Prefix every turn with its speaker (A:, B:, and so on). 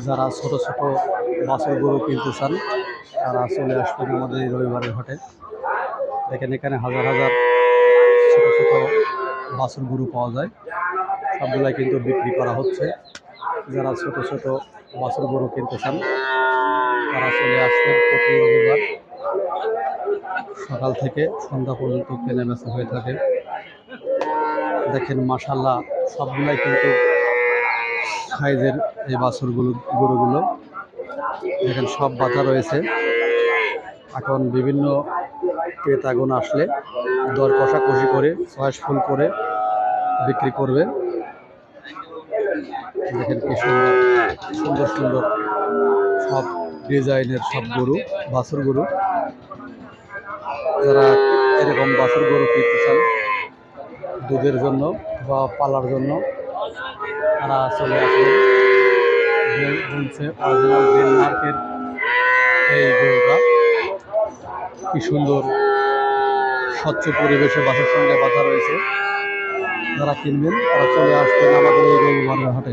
A: যারা ছোট ছোট বাছুর গরু কিনতে চান তারা চলে আসবেন আমাদের এই রবিবারের হাটে। দেখেন এখানে হাজার হাজার ছোট ছোট বাছুর গরু পাওয়া যায়, সবগুলাই কিন্তু বিক্রি করা হচ্ছে। যারা ছোট ছোট বাছুর গরু কিনতে চান তারা চলে আসবেন প্রতি রবিবার সকাল থেকে সন্ধ্যা পর্যন্ত কেনাবেচা হয়ে থাকে। দেখেন মাশাআল্লাহ সবগুলাই কিন্তু সাইজের এই গরুগুলো দেখেন সব বাঁধা রয়েছে। এখন বিভিন্ন ক্রেতাগণ আসলে দর কষাকষি করে চয়েস ফুল করে বিক্রি করবে। দেখেন কি সুন্দর সুন্দর সুন্দর সব ডিজাইনের সব বাছুর গরু। যারা এরকম বাছুর গরু কিনতে চান দুধের জন্য বা পালার জন্য তারা চলে আসবে। বলছে অরিজিনাল ডেনমার্কের এই গরুটা কি সুন্দর স্বচ্ছ পরিবেশে বাসের সঙ্গে বাঁধা রয়েছে। যারা কিনবেন তারা চলে আসবেন আমাদের এই রবিবারের হাটে।